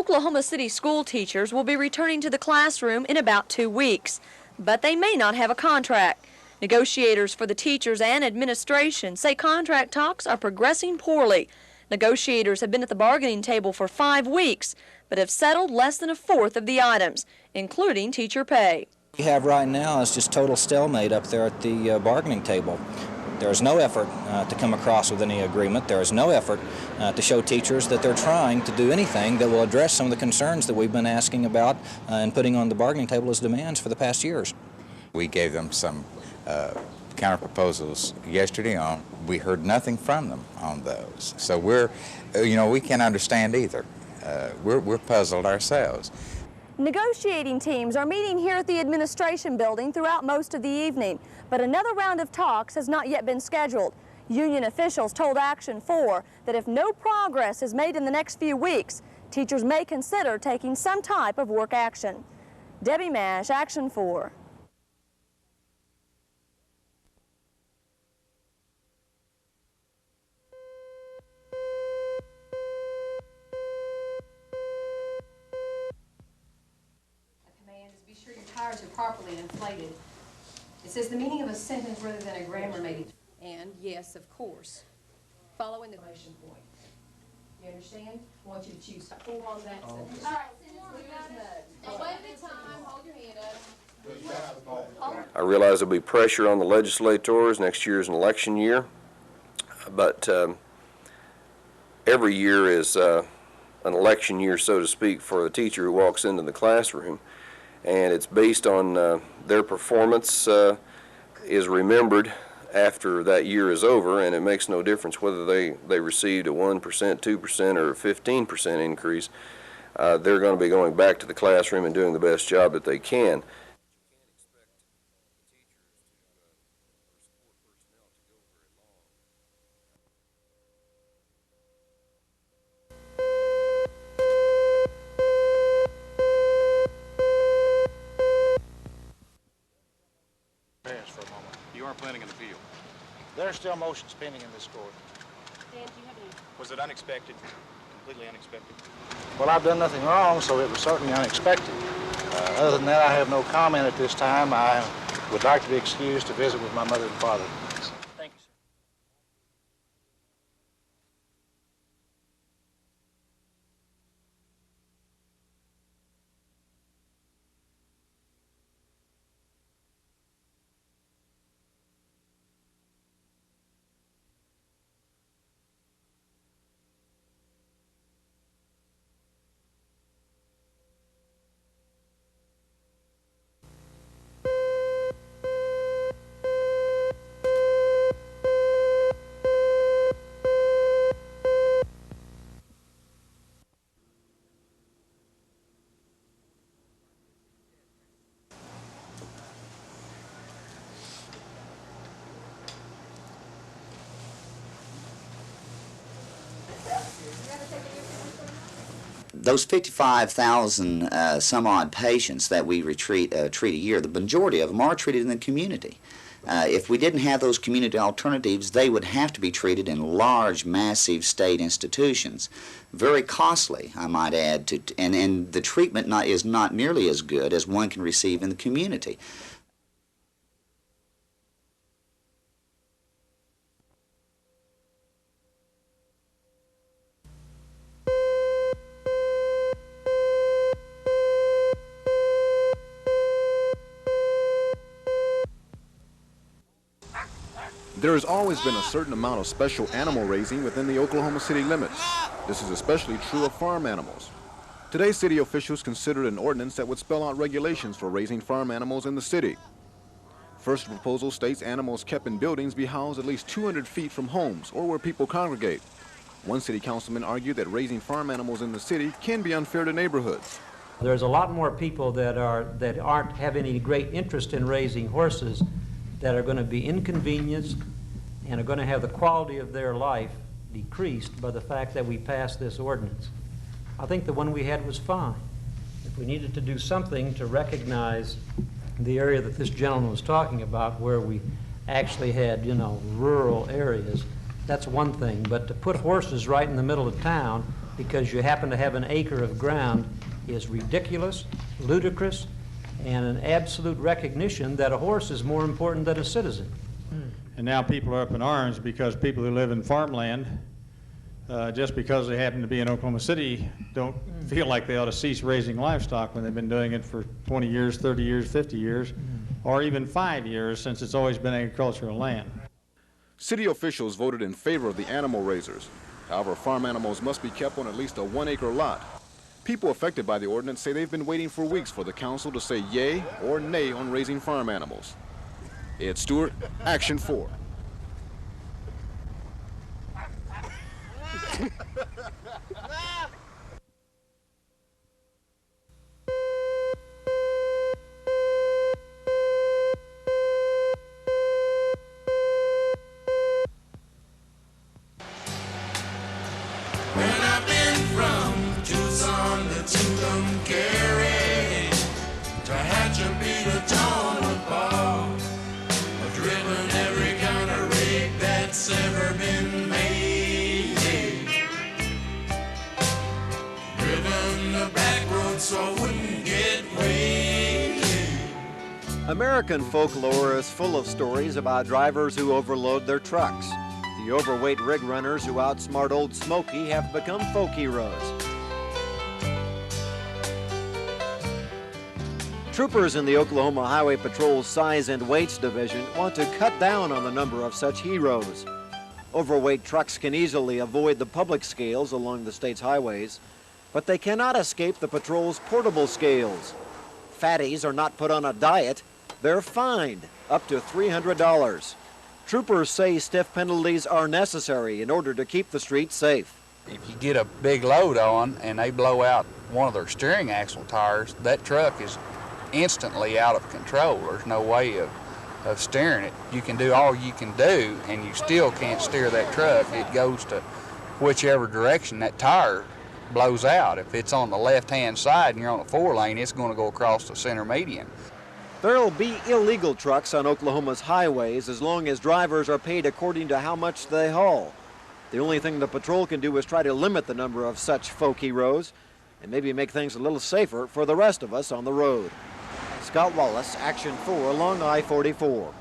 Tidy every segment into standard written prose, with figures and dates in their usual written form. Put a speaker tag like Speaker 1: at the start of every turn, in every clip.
Speaker 1: Oklahoma City school teachers will be returning to the classroom in about 2 weeks, but they may not have a contract. Negotiators for the teachers and administration say contract talks are progressing poorly. Negotiators have been at the bargaining table for 5 weeks, but have settled less than a fourth of the items, including teacher pay.
Speaker 2: What we have right now is just total stalemate up there at the bargaining table. There is no effort to come across with any agreement. There is no effort to show teachers that they're trying to do anything that will address some of the concerns that we've been asking about and putting on the bargaining table as demands for the past years.
Speaker 3: We gave them some counter proposals yesterday on. We heard nothing from them on those. So we can't understand either. We're puzzled ourselves.
Speaker 1: Negotiating teams are meeting here at the administration building throughout most of the evening, but another round of talks has not yet been scheduled. Union officials told Action 4 that if no progress is made in the next few weeks, teachers may consider taking some type of work action. Debbie Mash, Action 4.
Speaker 4: Tires are properly inflated. It says the meaning of a sentence rather than a grammar may be. And yes, of course, following the motion point. You understand? I want you to choose 4 on that sentence. All right, one at a time, hold your hand up.
Speaker 5: I realize there'll be pressure on the legislators. Next year is an election year, but every year is an election year, so to speak, for a teacher who walks into the classroom. And it's based on their performance is remembered after that year is over, and it makes no difference whether they received a 1%, 2%, or a 15% increase. They're going to be going back to the classroom and doing the best job that they can.
Speaker 6: Planning an appeal.
Speaker 7: There's still motions pending in this court.
Speaker 4: Dan, do you have any?
Speaker 6: Was it unexpected? Completely unexpected?
Speaker 7: Well, I've done nothing wrong, so it was certainly unexpected. Other than that, I have no comment at this time. I would like to be excused to visit with my mother and father. Thank you, sir.
Speaker 8: Those 55,000 some odd patients that we treat a year, the majority of them are treated in the community. If we didn't have those community alternatives, they would have to be treated in large, massive state institutions. Very costly, I might add, and the treatment is not nearly as good as one can receive in the community.
Speaker 9: There has always been a certain amount of special animal raising within the Oklahoma City limits. This is especially true of farm animals. Today, city officials considered an ordinance that would spell out regulations for raising farm animals in the city. First proposal states animals kept in buildings be housed at least 200 feet from homes or where people congregate. One city councilman argued that raising farm animals in the city can be unfair to neighborhoods.
Speaker 10: There's a lot more people that aren't have any great interest in raising horses that are going to be inconvenienced and are going to have the quality of their life decreased by the fact that we passed this ordinance. I think the one we had was fine. If we needed to do something to recognize the area that this gentleman was talking about, where we actually had, rural areas, that's one thing. But to put horses right in the middle of town because you happen to have an acre of ground is ridiculous, ludicrous, and an absolute recognition that a horse is more important than a citizen.
Speaker 11: And now people are up in arms because people who live in farmland, just because they happen to be in Oklahoma City, don't feel like they ought to cease raising livestock when they've been doing it for 20 years, 30 years, 50 years, or even 5 years, since it's always been agricultural land.
Speaker 9: City officials voted in favor of the animal raisers. However, farm animals must be kept on at least a 1-acre lot. People affected by the ordinance say they've been waiting for weeks for the council to say yay or nay on raising farm animals. Ed Stewart, Action 4.
Speaker 12: American folklore is full of stories about drivers who overload their trucks. The overweight rig runners who outsmart Old Smoky have become folk heroes. Troopers in the Oklahoma Highway Patrol's Size and Weights Division want to cut down on the number of such heroes. Overweight trucks can easily avoid the public scales along the state's highways, but they cannot escape the patrol's portable scales. Fatties are not put on a diet, they're fined up to $300. Troopers say stiff penalties are necessary in order to keep the streets safe.
Speaker 13: If you get a big load on and they blow out one of their steering axle tires, that truck is instantly out of control. There's no way of steering it. You can do all you can do and you still can't steer that truck. It goes to whichever direction that tire blows out. If it's on the left-hand side and you're on a 4-lane, it's going to go across the center median.
Speaker 12: There'll be illegal trucks on Oklahoma's highways as long as drivers are paid according to how much they haul. The only thing the patrol can do is try to limit the number of such folk heroes and maybe make things a little safer for the rest of us on the road. Scott Wallace, Action 4 along I-44.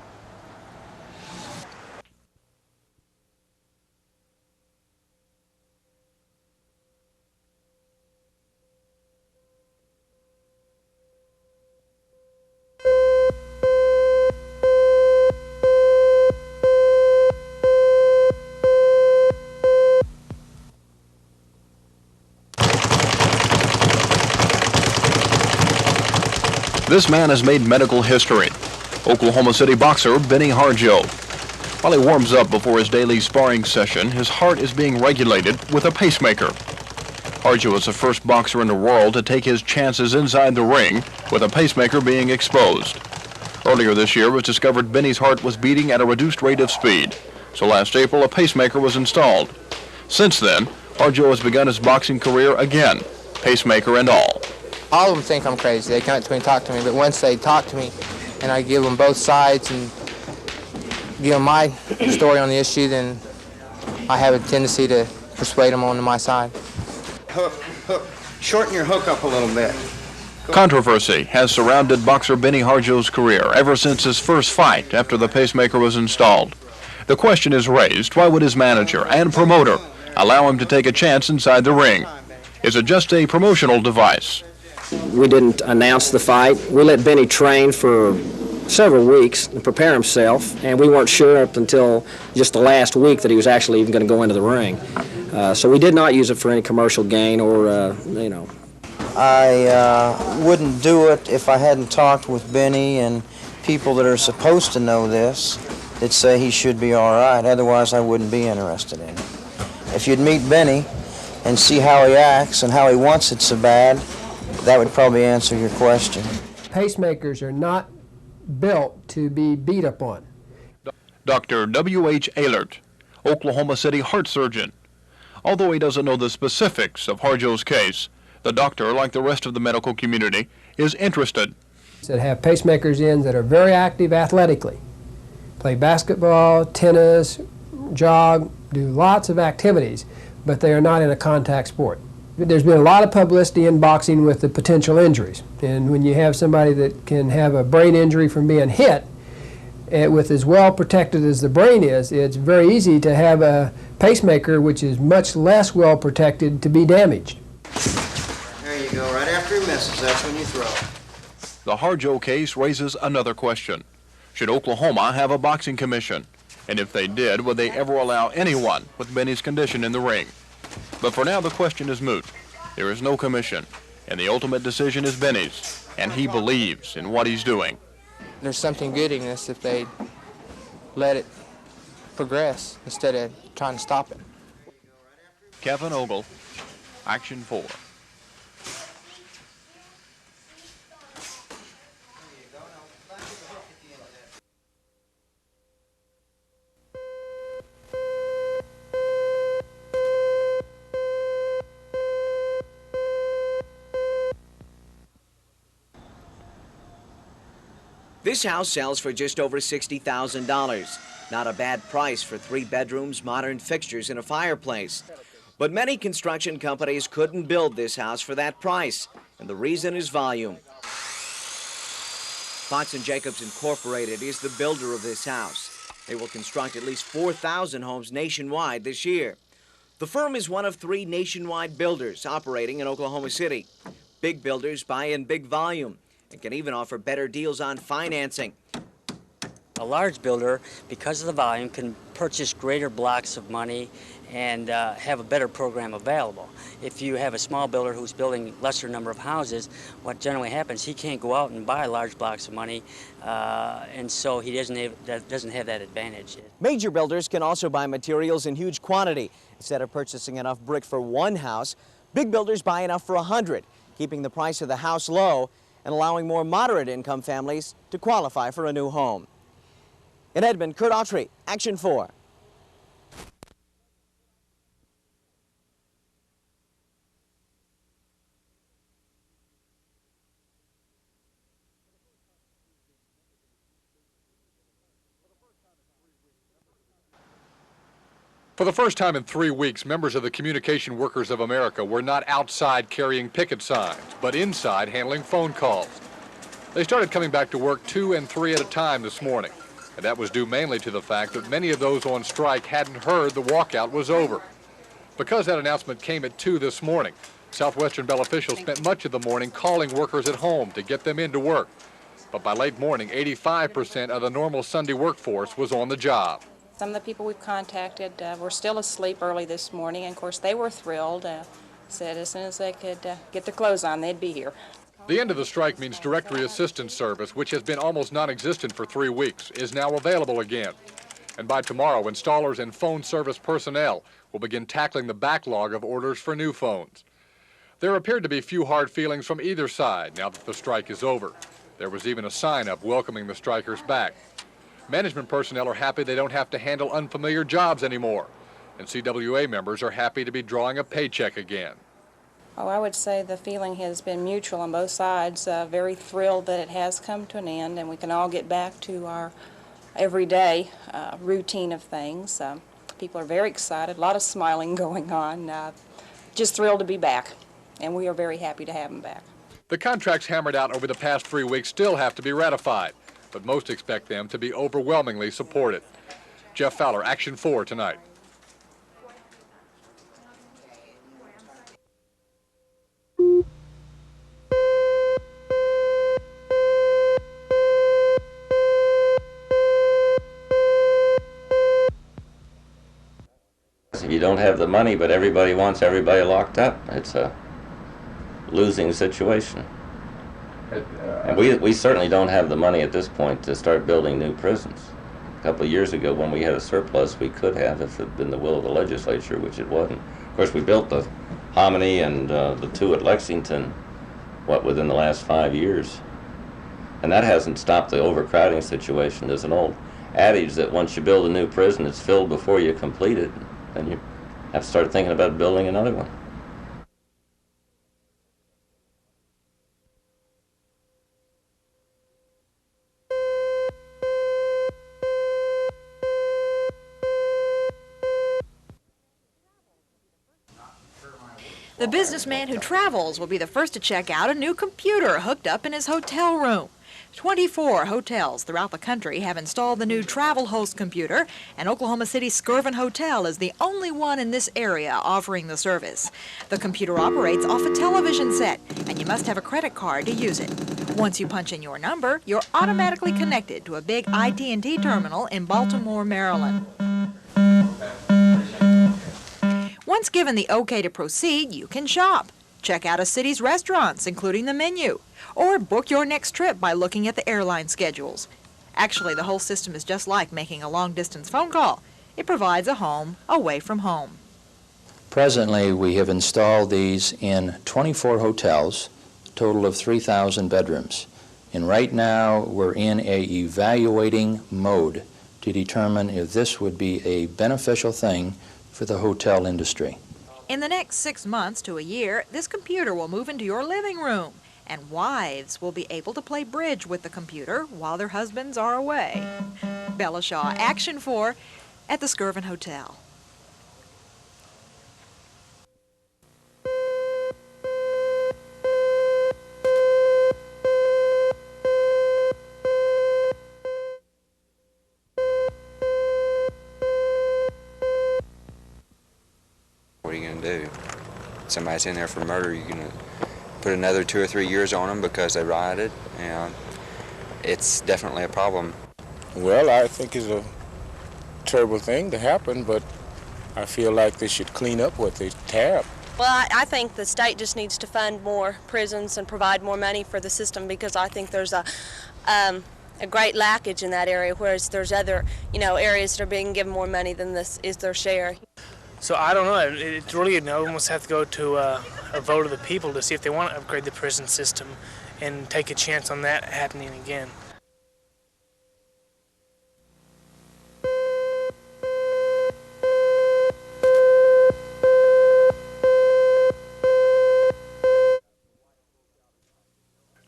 Speaker 14: This man has made medical history. Oklahoma City boxer Benny Harjo. While he warms up before his daily sparring session, his heart is being regulated with a pacemaker. Harjo is the first boxer in the world to take his chances inside the ring with a pacemaker being exposed. Earlier this year, it was discovered Benny's heart was beating at a reduced rate of speed. So last April, a pacemaker was installed. Since then, Harjo has begun his boxing career again, pacemaker and all.
Speaker 15: All of them think I'm crazy. They come up to me and talk to me, but once they talk to me and I give them both sides and give them my story on the issue, then I have a tendency to persuade them onto my side.
Speaker 16: Hook. Shorten your hook up a little bit.
Speaker 14: Controversy has surrounded boxer Benny Harjo's career ever since his first fight after the pacemaker was installed. The question is raised, why would his manager and promoter allow him to take a chance inside the ring? Is it just a promotional device?
Speaker 17: We didn't announce the fight. We let Benny train for several weeks and prepare himself, and we weren't sure up until just the last week that he was actually even going to go into the ring. So we did not use it for any commercial gain or,
Speaker 18: I wouldn't do it if I hadn't talked with Benny and people that are supposed to know this that say he should be all right. Otherwise, I wouldn't be interested in it. If you'd meet Benny and see how he acts and how he wants it so bad, that would probably answer your question.
Speaker 19: Pacemakers are not built to be beat up on.
Speaker 14: Dr. W.H. Ehlert, Oklahoma City heart surgeon. Although he doesn't know the specifics of Harjo's case, the doctor, like the rest of the medical community, is interested.
Speaker 19: That have pacemakers in that are very active athletically. Play basketball, tennis, jog, do lots of activities. but they are not in a contact sport. There's been a lot of publicity in boxing with the potential injuries, and when you have somebody that can have a brain injury from being hit, with as well protected as the brain is, it's very easy to have a pacemaker which is much less well protected to be damaged.
Speaker 16: There you go, right after he misses, that's when you throw.
Speaker 14: The Harjo case raises another question. Should Oklahoma have a boxing commission? And if they did, would they ever allow anyone with Benny's condition in the ring? But for now, the question is moot. There is no commission, and the ultimate decision is Benny's, and he believes in what he's doing.
Speaker 15: There's something good in this if they let it progress instead of trying to stop it.
Speaker 14: Kevin Ogle, Action 4.
Speaker 20: This house sells for just over $60,000. Not a bad price for 3 bedrooms, modern fixtures, and a fireplace. But many construction companies couldn't build this house for that price, and the reason is volume. Fox & Jacobs Incorporated is the builder of this house. They will construct at least 4,000 homes nationwide this year. The firm is one of 3 nationwide builders operating in Oklahoma City. Big builders buy in big volume and can even offer better deals on financing.
Speaker 21: A large builder, because of the volume, can purchase greater blocks of money and have a better program available. If you have a small builder who's building lesser number of houses, what generally happens, he can't go out and buy large blocks of money, and so he doesn't have that advantage.
Speaker 20: Major builders can also buy materials in huge quantity. Instead of purchasing enough brick for 1 house, big builders buy enough for 100, keeping the price of the house low and allowing more moderate income families to qualify for a new home. In Edmond, Kurt Autry, Action 4.
Speaker 22: For the first time in 3 weeks, members of the Communication Workers of America were not outside carrying picket signs, but inside handling phone calls. They started coming back to work 2 and 3 at a time this morning, and that was due mainly to the fact that many of those on strike hadn't heard the walkout was over. Because that announcement came at 2 this morning, Southwestern Bell officials spent much of the morning calling workers at home to get them into work. But by late morning, 85% of the normal Sunday workforce was on the job.
Speaker 23: Some of the people we've contacted were still asleep early this morning, and of course they were thrilled. Said as soon as they could get their clothes on, they'd be here.
Speaker 22: The end of the strike means directory assistance service, which has been almost non-existent for 3 weeks, is now available again. And by tomorrow, installers and phone service personnel will begin tackling the backlog of orders for new phones. There appeared to be few hard feelings from either side now that the strike is over. There was even a sign-up welcoming the strikers back. Management personnel are happy they don't have to handle unfamiliar jobs anymore, and CWA members are happy to be drawing a paycheck again.
Speaker 23: Oh, I would say the feeling has been mutual on both sides. Very thrilled that it has come to an end and we can all get back to our everyday routine of things. People are very excited, a lot of smiling going on. Just thrilled to be back, and we are very happy to have them back.
Speaker 22: The contracts hammered out over the past 3 weeks still have to be ratified, but most expect them to be overwhelmingly supported. Jeff Fowler, Action 4 tonight.
Speaker 24: If you don't have the money, but everybody wants everybody locked up, it's a losing situation. And we certainly don't have the money at this point to start building new prisons. A couple of years ago, when we had a surplus, we could have if it had been the will of the legislature, which it wasn't. Of course, we built the Hominy and the 2 at Lexington, within the last 5 years. And that hasn't stopped the overcrowding situation. There's an old adage that once you build a new prison, it's filled before you complete it. Then you have to start thinking about building another one.
Speaker 1: The businessman who travels will be the first to check out a new computer hooked up in his hotel room. 24 hotels throughout the country have installed the new Travelhost computer, and Oklahoma City's Skirvin Hotel is the only one in this area offering the service. The computer operates off a television set, and you must have a credit card to use it. Once you punch in your number, you're automatically connected to a big IT&T terminal in Baltimore, Maryland. Once given the okay to proceed, you can shop. Check out a city's restaurants, including the menu, or book your next trip by looking at the airline schedules. Actually, the whole system is just like making a long-distance phone call. It provides a home away from home.
Speaker 2: Presently, we have installed these in 24 hotels, a total of 3,000 bedrooms. And right now, we're in a evaluating mode to determine if this would be a beneficial thing for the hotel industry.
Speaker 1: In the next 6 months to a year, this computer will move into your living room, and wives will be able to play bridge with the computer while their husbands are away. Bella Shaw, Action 4 at the Skirvin Hotel.
Speaker 3: What are you going to do? Somebody's in there for murder, you're going to put another 2 or 3 years on them because they rioted, and it's definitely a problem.
Speaker 5: Well, I think it's a terrible thing to happen, but I feel like they should clean up what they tear up.
Speaker 25: Well, I think the state just needs to fund more prisons and provide more money for the system, because I think there's a great lackage in that area, whereas there's other, areas that are being given more money than this is their share.
Speaker 26: So I don't know. It's really, almost have to go to a vote of the people to see if they want to upgrade the prison system and take a chance on that happening again.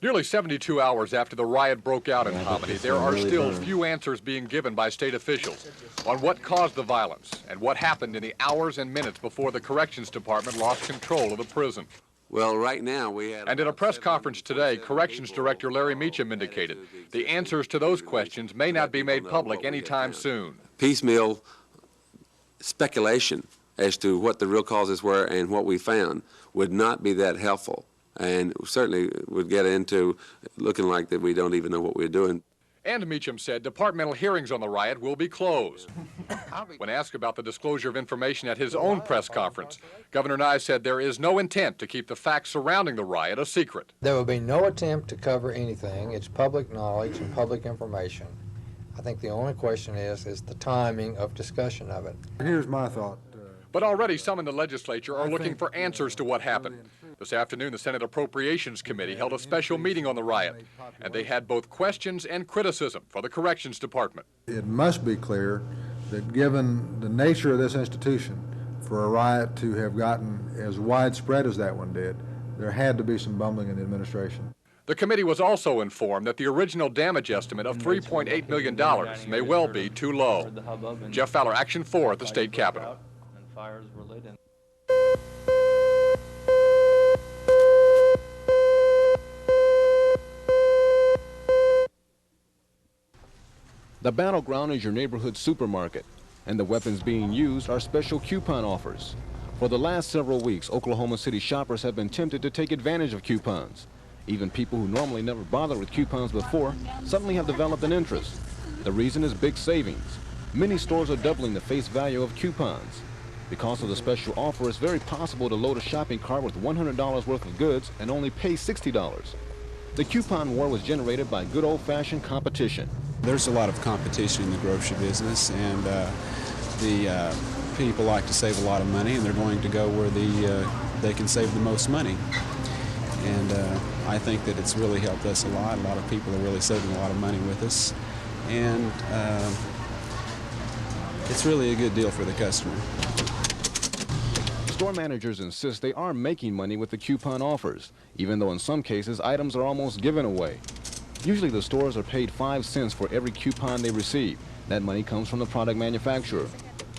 Speaker 22: Nearly 72 hours after the riot broke out in Hominy, there are still few answers being given by state officials on what caused the violence and what happened in the hours and minutes before the Corrections Department lost control of the prison.
Speaker 27: Well, right now we had...
Speaker 22: And in a press conference today, Corrections Director Larry Meacham indicated the answers to those questions may not be made public anytime soon.
Speaker 27: Piecemeal speculation as to what the real causes were and what we found would not be that helpful, and certainly would get into looking like that we don't even know what we're doing.
Speaker 22: And Meacham said departmental hearings on the riot will be closed. When asked about the disclosure of information at his own press conference, Governor Nye said there is no intent to keep the facts surrounding the riot a secret.
Speaker 28: There will be no attempt to cover anything. It's public knowledge and public information. I think the only question is the timing of discussion of it.
Speaker 29: Here's my thought.
Speaker 22: But already some in the legislature are looking for answers to what happened. This afternoon, the Senate Appropriations Committee held a special meeting on the riot, and they had both questions and criticism for the Corrections Department.
Speaker 29: It must be clear that given the nature of this institution, for a riot to have gotten as widespread as that one did, there had to be some bumbling in the administration.
Speaker 22: The committee was also informed that the original damage estimate of $3.8 million may well be too low. Jeff Fowler, Action 4 at the State Capitol.
Speaker 30: Fires were lit in.
Speaker 9: The battleground is your neighborhood supermarket, and the weapons being used are special coupon offers. For the last several weeks, Oklahoma City shoppers have been tempted to take advantage of coupons. Even people who normally never bothered with coupons before suddenly have developed an interest. The reason is big savings. Many stores are doubling the face value of coupons. Because of the special offer, it's very possible to load a shopping cart with $100 worth of goods and only pay $60. The coupon war was generated by good old-fashioned competition.
Speaker 31: There's a lot of competition in the grocery business, and the people like to save a lot of money, and they're going to go where they can save the most money. And I think that it's really helped us a lot. A lot of people are really saving a lot of money with us, and it's really a good deal for the customer.
Speaker 9: Store managers insist they are making money with the coupon offers, even though in some cases items are almost given away. Usually the stores are paid 5 cents for every coupon they receive. That money comes from the product manufacturer.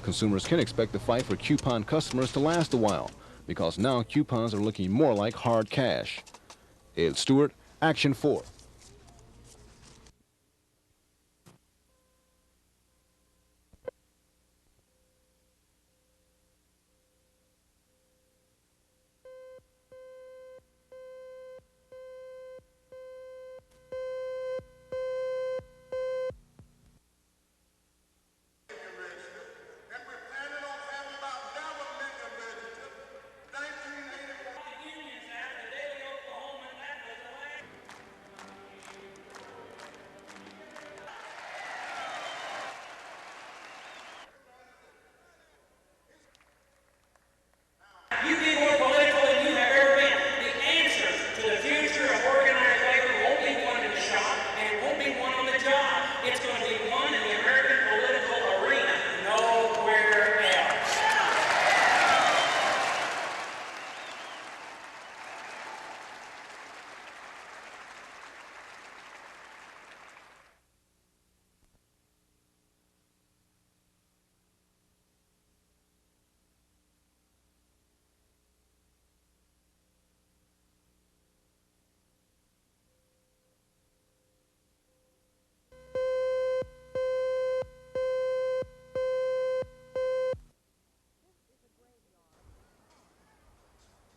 Speaker 9: Consumers can expect the fight for coupon customers to last a while. because now coupons are looking more like hard cash. Ed Stewart, Action 4.
Speaker 4: You be more political than you have ever been. The answer to the future of organized labor won't be one in the shop, and it won't be one on the job. It's going to be one in the American political arena, nowhere else.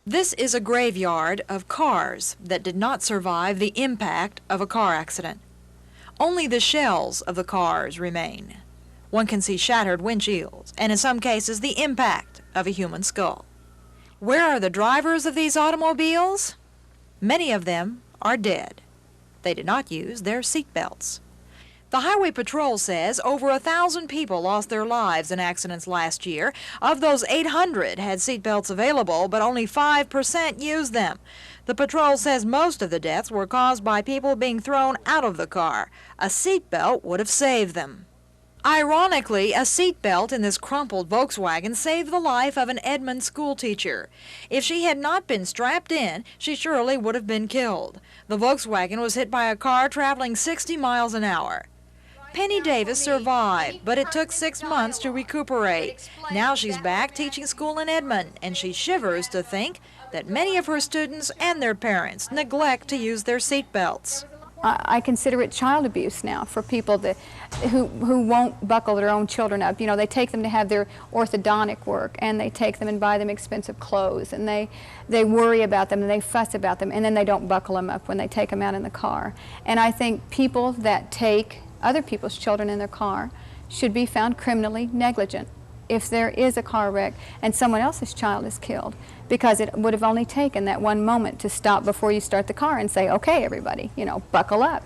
Speaker 1: This is a graveyard of cars that did not survive the impact of a car accident. Only the shells of the cars remain. One can see shattered windshields, and in some cases the impact of a human skull. Where are the drivers of these automobiles? Many of them are dead. They did not use their seat belts. The Highway Patrol says over 1,000 people lost their lives in accidents last year. Of those, 800 had seat belts available, but only 5% used them. The patrol says most of the deaths were caused by people being thrown out of the car. A seat belt would have saved them. Ironically, a seat belt in this crumpled Volkswagen saved the life of an Edmond schoolteacher. If she had not been strapped in, she surely would have been killed. The Volkswagen was hit by a car traveling 60 miles an hour. Penny Davis survived, but it took 6 months to recuperate. Now she's back teaching school in Edmond, and she shivers to think that many of her students and their parents neglect to use their seat belts.
Speaker 6: I consider it child abuse now for people who won't buckle their own children up. You know, they take them to have their orthodontic work, and they take them and buy them expensive clothes, and they worry about them, and they fuss about them, and then they don't buckle them up when they take them out in the car. And I think people that take other people's children in their car should be found criminally negligent if there is a car wreck and someone else's child is killed, because it would have only taken that one moment to stop before you start the car and say, okay, everybody, you know, buckle up.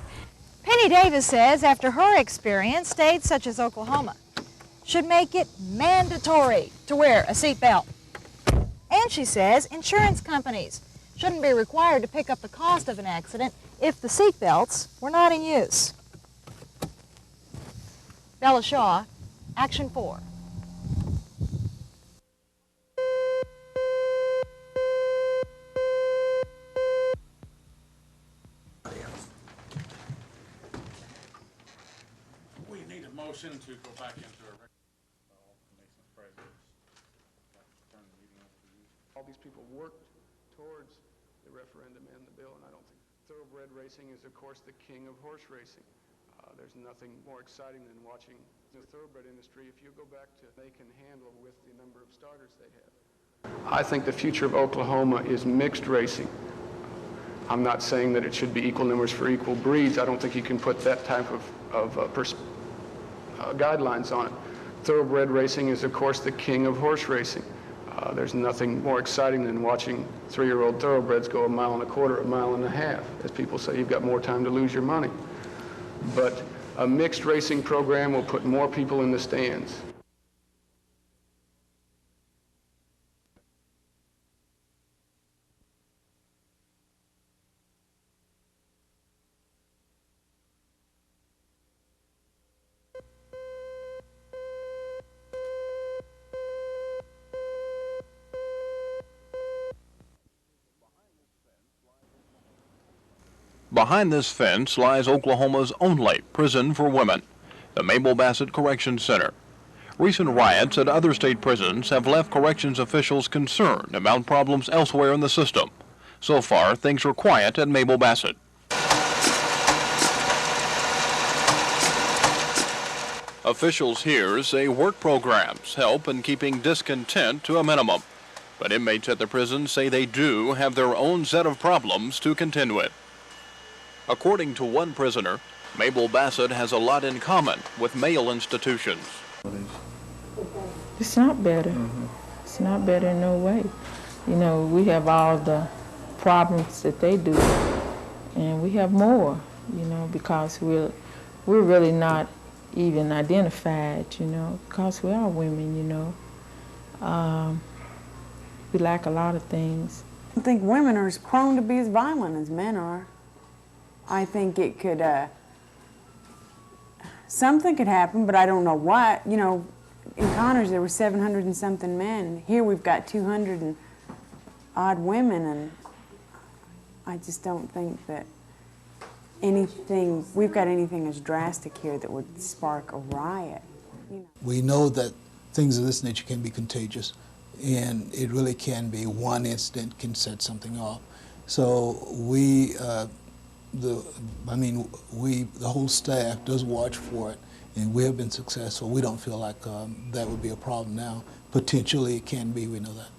Speaker 1: Penny Davis says after her experience, states such as Oklahoma should make it mandatory to wear a seat belt. And she says insurance companies shouldn't be required to pick up the cost of an accident if the seat belts were not in use. Bella Shaw, Action 4.
Speaker 7: We need a motion to go back into a
Speaker 8: All these people worked towards the referendum and the bill, and I don't think thoroughbred racing is, of course, the king of horse racing. There's nothing more exciting than watching the thoroughbred industry, if you go back to, they can handle with the number of starters they have. I think the future of Oklahoma is mixed racing. I'm not saying that it should be equal numbers for equal breeds. I don't think you can put that type of guidelines on it. Thoroughbred racing is, of course, the king of horse racing. There's nothing more exciting than watching 3-year-old thoroughbreds go 1.25 miles, 1.5 miles. As people say, you've got more time to lose your money. But a mixed racing program will put more people in the stands.
Speaker 14: Behind this fence lies Oklahoma's only prison for women, the Mabel Bassett Correction Center. Recent riots at other state prisons have left corrections officials concerned about problems elsewhere in the system. So far, things are quiet at Mabel Bassett. Officials here say work programs help in keeping discontent to a minimum. But inmates at the prison say they do have their own set of problems to contend with. According to one prisoner, Mabel Bassett has a lot in common with male institutions.
Speaker 10: It's not better. It's not better in no way. You know, we have all the problems that they do, and we have more, you know, because we're really not even identified, you know, because we are women, you know. We lack a lot of things.
Speaker 11: I think women are as prone to be as violent as men are. I think it could, something could happen, but I don't know what. You know, in Connors there were 700 and something men. Here we've got 200 and odd women, and I just don't think that we've got anything as drastic here that would spark a riot. You know.
Speaker 12: We know that things of this nature can be contagious, and it really can be. One incident can set something off. So the whole staff does watch for it, and we have been successful. We don't feel like that would be a problem now. Potentially it can be, we know that.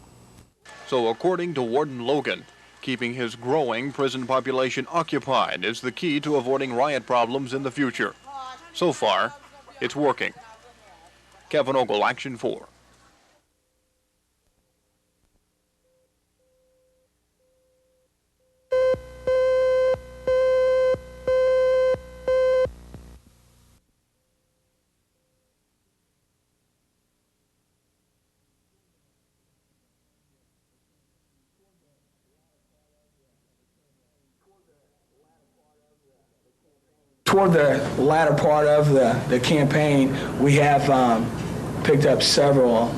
Speaker 14: So according to Warden Logan, keeping his growing prison population occupied is the key to avoiding riot problems in the future. So far, it's working. Kevin Ogle, Action 4.
Speaker 13: Toward the latter part of the campaign, we have picked up several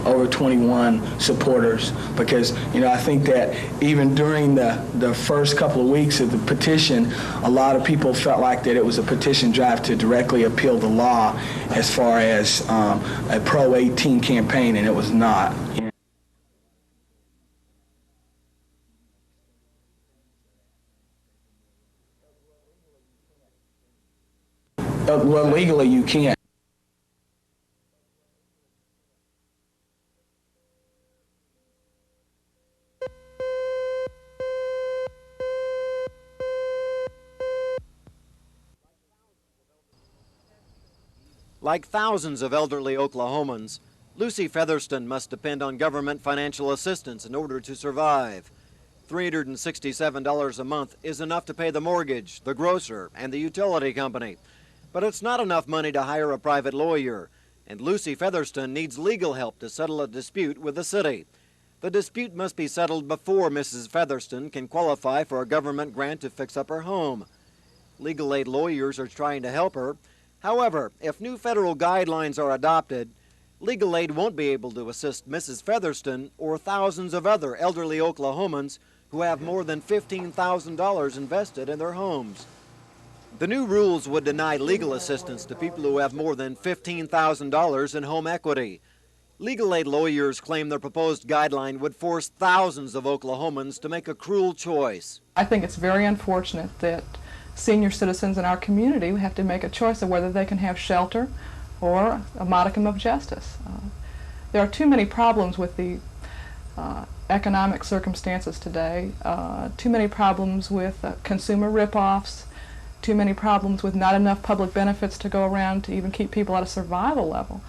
Speaker 13: over 21 supporters, because, you know, I think that even during the first couple of weeks of the petition, a lot of people felt like that it was a petition drive to directly appeal the law as far as a pro-18 campaign, and it was not. Well, legally you can't.
Speaker 15: Like thousands of elderly Oklahomans, Lucy Featherston must depend on government financial assistance in order to survive. $367 a month is enough to pay the mortgage, the grocer, and the utility company. But it's not enough money to hire a private lawyer, and Lucy Featherston needs legal help to settle a dispute with the city. The dispute must be settled before Mrs. Featherston can qualify for a government grant to fix up her home. Legal aid lawyers are trying to help her. However, if new federal guidelines are adopted, legal aid won't be able to assist Mrs. Featherston or thousands of other elderly Oklahomans who have more than $15,000 invested in their homes. The new rules would deny legal assistance to people who have more than $15,000 in home equity. Legal aid lawyers claim their proposed guideline would force thousands of Oklahomans to make a cruel choice.
Speaker 16: I think it's very unfortunate that senior citizens in our community have to make a choice of whether they can have shelter or a modicum of justice. There are too many problems with the economic circumstances today, too many problems with consumer rip-offs, too many problems with not enough public benefits to go around to even keep people at a survival level.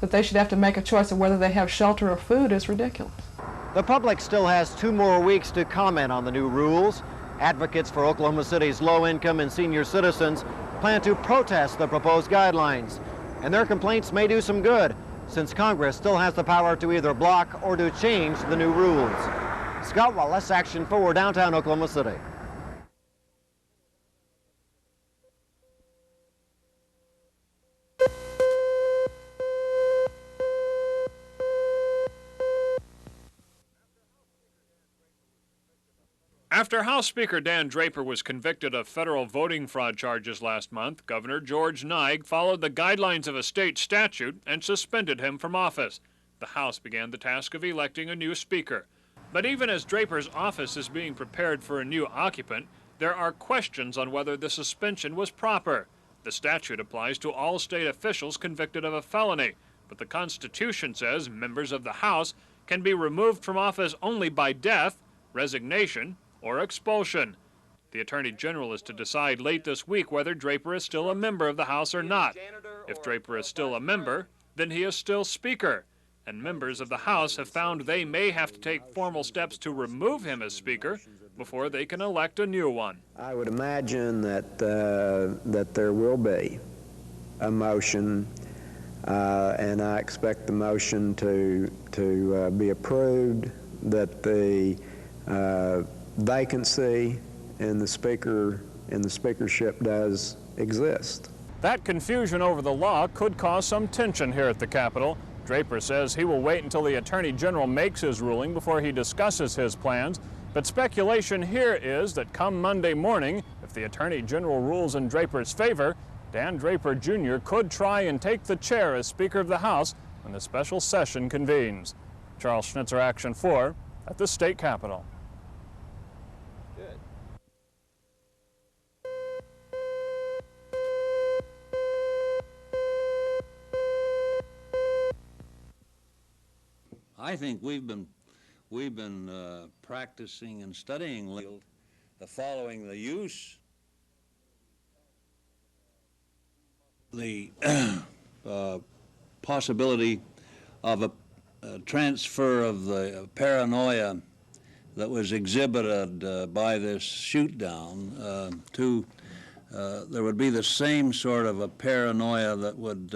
Speaker 16: That they should have to make a choice of whether they have shelter or food is ridiculous.
Speaker 15: The public still has 2 more weeks to comment on the new rules. Advocates for Oklahoma City's low-income and senior citizens plan to protest the proposed guidelines. And their complaints may do some good, since Congress still has the power to either block or to change the new rules. Scott Wallace, Action 4, downtown Oklahoma City.
Speaker 2: After House Speaker Dan Draper was convicted of federal voting fraud charges last month, Governor George Nigg followed the guidelines of a state statute and suspended him from office. The House began the task of electing a new speaker. But even as Draper's office is being prepared for a new occupant, there are questions on whether the suspension was proper. The statute applies to all state officials convicted of a felony, but the Constitution says members of the House can be removed from office only by death, resignation, or expulsion. The Attorney General is to decide late this week whether Draper is still a member of the House or not. If Draper is still a member, then he is still Speaker, and members of the House have found they may have to take formal steps to remove him as Speaker before they can elect a new one.
Speaker 3: I would imagine that that there will be a motion, and I expect the motion to be approved, that the vacancy in the speakership does exist.
Speaker 2: That confusion over the law could cause some tension here at the Capitol. Draper says he will wait until the Attorney General makes his ruling before he discusses his plans. But speculation here is that come Monday morning, if the Attorney General rules in Draper's favor, Dan Draper Jr. could try and take the chair as Speaker of the House when the special session convenes. Charles Schnitzer, Action 4, at the State Capitol.
Speaker 5: I think we've been practicing and studying following the use, the possibility of a transfer of the paranoia that was exhibited by this shoot-down to there would be the same sort of a paranoia that would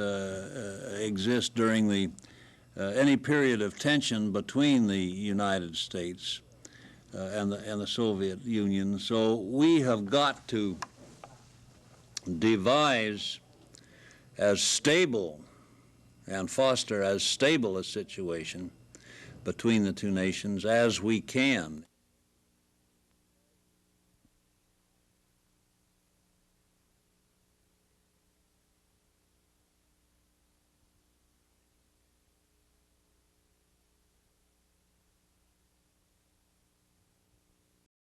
Speaker 5: exist during the any period of tension between the United States and the Soviet Union. So we have got to devise as stable and foster as stable a situation between the two nations as we can.